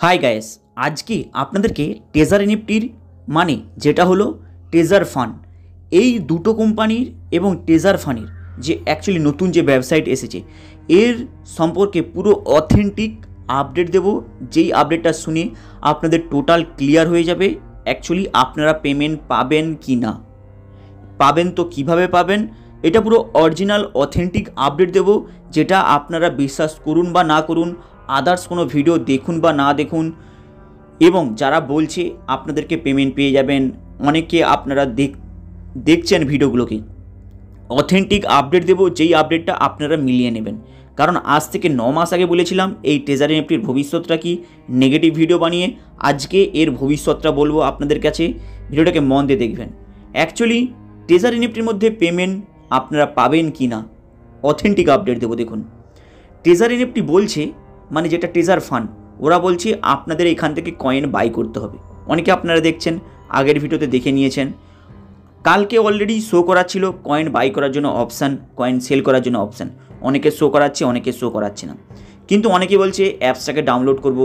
Hi guys, আজকে আপনাদেরকে taser এনএফটির মানে যেটা হলো টেজার ফান্ড, এই দুটো কোম্পানির এবং টেজার ফান্ডের যে অ্যাকচুয়ালি নতুন যে ওয়েবসাইট এসেছে এর সম্পর্কে পুরো অথেন্টিক আপডেট দেব। যেই আপডেটটা শুনে আপনাদের টোটাল ক্লিয়ার হয়ে যাবে অ্যাকচুয়ালি আপনারা পেমেন্ট পাবেন কি না, পাবেন তো কিভাবে পাবেন। এটা পুরো অরিজিনাল অথেন্টিক আপডেট দেব, যেটা আপনারা বিশ্বাস করুন বা না করুন, আদার্স কোনো ভিডিও দেখুন বা না দেখুন, এবং যারা বলছে আপনাদেরকে পেমেন্ট পেয়ে যাবেন, অনেকে আপনারা দেখছেন ভিডিওগুলোকে, অথেন্টিক আপডেট দেব যেই আপডেটটা আপনারা মিলিয়ে নেবেন। কারণ আজ থেকে 9 মাস আগে বলেছিলাম এই টেজার এনএফটির ভবিষ্যৎটা কি, নেগেটিভ ভিডিও বানিয়ে আজকে এর ভবিষ্যৎটা বলবো আপনাদের কাছে। ভিডিওটাকে মন দিয়ে দেখবেন। অ্যাকচুয়ালি টেজার এনএফটির মধ্যে পেমেন্ট আপনারা পাবেন কি না, অথেন্টিক আপডেট দেবো। দেখুন, টেজার এনএফটি বলছে, মানে যেটা টেজার ফান্ড, ওরা বলছে আপনাদের এখান থেকে কয়েন বাই করতে হবে। অনেকে আপনারা দেখছেন, আগের ভিডিওতে দেখে নিয়েছেন, কালকে অলরেডি শো করাচ্ছিল কয়েন বাই করার জন্য অপশান, কয়েন সেল করার জন্য অপশান। অনেকে শো করাচ্ছে, অনেকে শো করাচ্ছে না। কিন্তু অনেকে বলছে অ্যাপসটাকে ডাউনলোড করব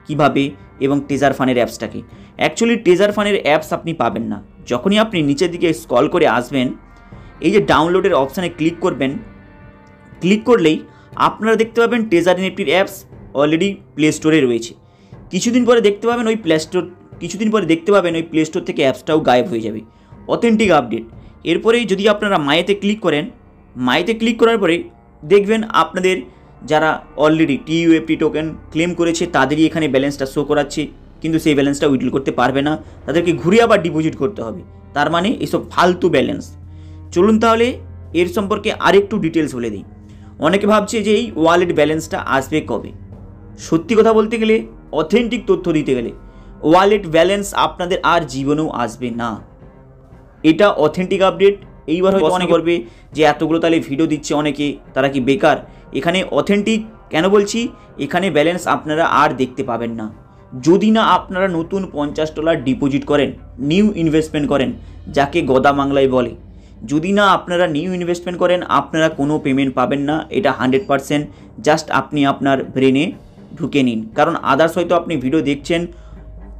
কিভাবে, এবং টেজার ফান্ডের অ্যাপসটাকে। অ্যাকচুয়ালি টেজার ফান্ডের অ্যাপস আপনি পাবেন না। যখনই আপনি নিচের দিকে স্ক্রল করে আসবেন, এই যে ডাউনলোডের অপশানে ক্লিক করবেন, ক্লিক করলেই আপনারা দেখতে পাবেন টেজার এনএফটির অ্যাপস অলরেডি প্লে স্টোরে রয়েছে। কিছুদিন পরে দেখতে পাবেন ওই প্লে স্টোর থেকে অ্যাপসটাও গায়েব হয়ে যাবে। Authentic update. এরপরেই যদি আপনারা মাইতে ক্লিক করেন, মাইতে ক্লিক করার পরে দেখবেন আপনাদের যারা অলরেডি টিইউএফটি টোকেন ক্লেম করেছে তাদেরই এখানে ব্যালেন্সটা শো করাচ্ছে, কিন্তু সেই ব্যালেন্সটা উইথড্র করতে পারবে না, তাদেরকে ঘুরে আবার ডিপোজিট করতে হবে। তার মানে এসব ফালতু ব্যালেন্স। চলুন তাহলে এর সম্পর্কে আরেকটু ডিটেলস বলে দিই। অনেকে ভাবছে যে এই ওয়ালেট ব্যালেন্সটা আসবে কবে। সত্যি কথা বলতে গেলে, অথেন্টিক তথ্য দিতে গেলে, ওয়ালেট ব্যালেন্স আপনাদের আর জীবনেও আসবে না। এটা অথেন্টিক আপডেট। এইবার হয়তো অনেকে বলবে যে এতগুলো তাহলে ভিডিও দিচ্ছে অনেকে, তারা কি বেকার? এখানে অথেন্টিক কেন বলছি, এখানে ব্যালেন্স আপনারা আর দেখতে পাবেন না যদি না আপনারা নতুন $50 ডিপোজিট করেন, নিউ ইনভেস্টমেন্ট করেন, যাকে গদা বাংলায় বলে। যদি না আপনারা নিউ ইনভেস্টমেন্ট করেন, আপনারা কোনো পেমেন্ট পাবেন না। এটা 100%। জাস্ট আপনি আপনার ব্রেনে ঢুকে নিন, কারণ আদার্স হয়তো আপনি ভিডিও দেখছেন,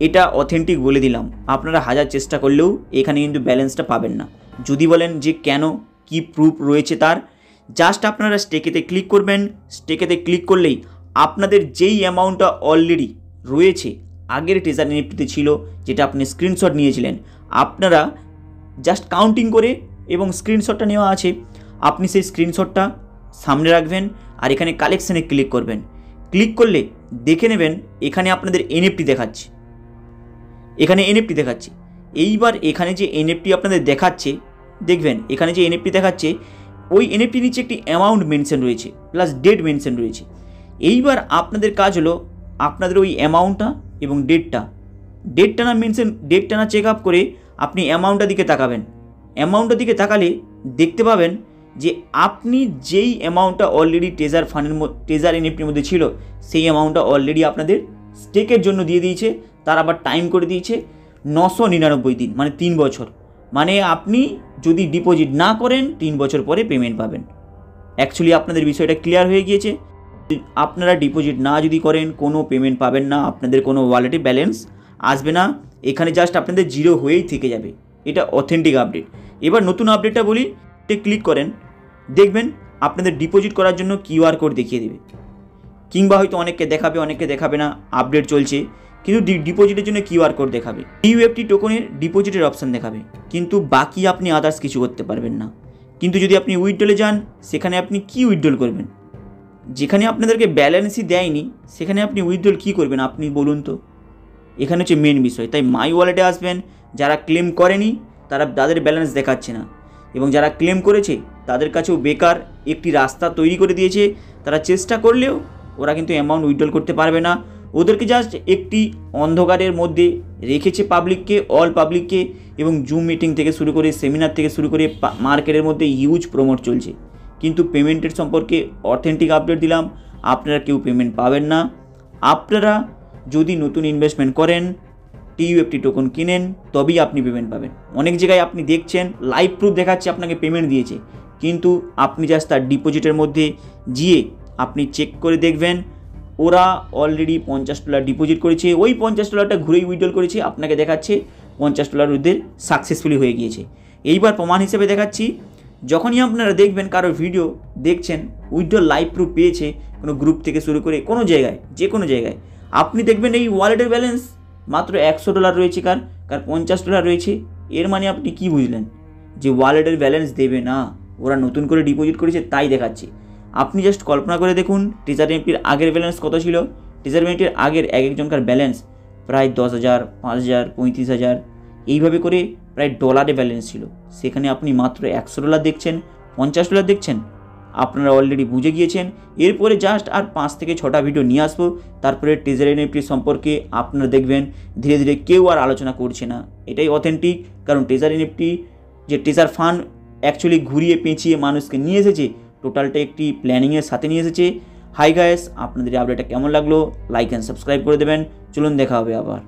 এটা অথেন্টিক বলে দিলাম, আপনারা হাজার চেষ্টা করলেও এখানে কিন্তু ব্যালেন্সটা পাবেন না। যদি বলেন যে কেন, কি প্রুফ রয়েছে তার, জাস্ট আপনারা স্টেকেতে ক্লিক করবেন। স্টেকেতে ক্লিক করলেই আপনাদের যেই অ্যামাউন্টটা অলরেডি রয়েছে, আগের টেজার এনএফটিতে ছিল, যেটা আপনি স্ক্রিনশট নিয়েছিলেন, আপনারা জাস্ট কাউন্টিং করে, এবং স্ক্রিনশটটা নেওয়া আছে, আপনি সেই স্ক্রিনশটটা সামনে রাখবেন আর এখানে কালেকশানে ক্লিক করবেন। ক্লিক করলে দেখে নেবেন এখানে আপনাদের এনএফটি দেখাচ্ছে, এখানে এনএফটি দেখাচ্ছে। এইবার এখানে যে এনএফটি আপনাদের দেখাচ্ছে, দেখবেন এখানে যে এনএফটি দেখাচ্ছে, ওই এনএফটি নিচে একটি অ্যামাউন্ট মেনশন রয়েছে, প্লাস ডেট মেনশন রয়েছে। এইবার আপনাদের কাজ হলো আপনাদের ওই অ্যামাউন্টটা এবং ডেটটা না চেক আপ করে আপনি অ্যামাউন্টটার দিকে তাকাবেন। অ্যামাউন্টটার দিকে তাকালে দেখতে পাবেন যে আপনি যেই অ্যামাউন্টটা অলরেডি টেজার এনএফটির মধ্যে ছিল, সেই অ্যামাউন্টটা অলরেডি আপনাদের স্টেকের জন্য দিয়ে দিয়েছে। তার আবার টাইম করে দিয়েছে 999 দিন, মানে 3 বছর। মানে আপনি যদি ডিপোজিট না করেন 3 বছর পরে পেমেন্ট পাবেন। অ্যাকচুয়ালি আপনাদের বিষয়টা ক্লিয়ার হয়ে গিয়েছে। আপনারা ডিপোজিট না যদি করেন, কোনো পেমেন্ট পাবেন না, আপনাদের কোনো ওয়ালেটে ব্যালেন্স আসবে না, এখানে জাস্ট আপনাদের জিরো হয়েই থেকে যাবে। এটা অথেন্টিক আপডেট। এবার নতুন আপডেটটা বলি, ক্লিক করেন, দেখবেন আপনাদের ডিপোজিট করার জন্য কিউআর কোড দেখিয়ে দেবে, কিংবা হয়তো অনেককে দেখাবে, অনেককে দেখাবে না, আপডেট চলছে, কিন্তু ডিপোজিটের জন্য কিউআর কোড দেখাবে। ইউএফটি টোকনের ডিপোজিটের অপশান দেখাবে, কিন্তু বাকি আপনি আদার্স কিছু করতে পারবেন না। কিন্তু যদি আপনি উইথড্রলে যান, সেখানে আপনি কি উইথড্রল করবেন? যেখানে আপনাদেরকে ব্যালেন্সই দেয়নি, সেখানে আপনি উইথড্রল কী করবেন আপনি বলুন তো? এখানে হচ্ছে মেন বিষয়। তাই মাই ওয়ালেটে আসবেন। যারা ক্লেম করেনি তাদের ব্যালেন্স দেখাচ্ছে না, এবং যারা ক্লেম করেছে তাদের কাছেও বেকার একটি রাস্তা তৈরি করে দিয়েছে। তারা চেষ্টা করলেও ওরা কিন্তু অ্যামাউন্ট উইথড্রল করতে পারবে না। ওদেরকে জাস্ট একটি অন্ধকারের মধ্যে রেখেছে পাবলিককে, অল পাবলিককে, এবং জুম মিটিং থেকে শুরু করে, সেমিনার থেকে শুরু করে, মার্কেটের মধ্যে হিউজ প্রমোট চলছে। কিন্তু পেমেন্টের সম্পর্কে অথেন্টিক আপডেট দিলাম, আপনারা কেউ পেমেন্ট পাবেন না। আপনারা যদি নতুন ইনভেস্টমেন্ট করেন, টিইউএফটি টোকন কিনেন, তবেই আপনি পেমেন্ট পাবেন। অনেক জায়গায় আপনি দেখছেন লাইভ প্রুফ দেখাচ্ছে আপনাকে পেমেন্ট দিয়েছে, কিন্তু আপনি জাস্ট তার ডিপোজিটের মধ্যে গিয়ে আপনি চেক করে দেখবেন ওরা অলরেডি $50 ডিপোজিট করেছে, ওই $50টা ঘুরেই উইথড্রল করেছে, আপনাকে দেখাচ্ছে $50 ওদের সাকসেসফুলি হয়ে গিয়েছে। এইবার প্রমাণ হিসেবে দেখাচ্ছি, যখনই আপনারা দেখবেন কারোর ভিডিও দেখছেন উইথড্রল লাইভ প্রুফ পেয়েছে কোনো গ্রুপ থেকে শুরু করে কোনো জায়গায়, যে কোনো জায়গায়, আপনি দেখবেন এই ওয়ালেটের ব্যালেন্স মাত্র $100 রয়েছে, কার $50 রয়েছে। এর মানে আপনি কি বুঝলেন? যে ওয়ালেটের ব্যালেন্স দেবে না, ওরা নতুন করে ডিপোজিট করেছে তাই দেখাচ্ছে। আপনি জাস্ট কল্পনা করে দেখুন টেজার এনএফটির আগের ব্যালেন্স কত ছিল। টেজার এনএফটির আগের এক একজনকার ব্যালেন্স প্রায় 10,000, 5,000, 35,000 এইভাবে করে প্রায় ডলারে ব্যালেন্স ছিল। সেখানে আপনি মাত্র $100 দেখছেন, $50 দেখছেন। আপনারা অলরেডি বুঝে গিয়েছেন। এরপরে জাস্ট আর 5 থেকে 6টা ভিডিও নিয়ে আসবো, তারপরে টেজার এনএফটি সম্পর্কে আপনারা দেখবেন ধীরে ধীরে কেউ আর আলোচনা করছে না। এটাই অথেন্টিক, কারণ টেজার এনএফটি যে টেজার ফান্ড অ্যাকচুয়ালি ঘুরিয়ে পেঁচিয়ে মানুষকে নিয়ে এসেছে, টোটালটা একটি প্ল্যানিংয়ের সাথে নিয়ে এসেছে। হাই গাইস, আপনাদের আপডেটটা কেমন লাগলো? লাইক অ্যান্ড সাবস্ক্রাইব করে দেবেন। চলুন দেখা হবে আবার।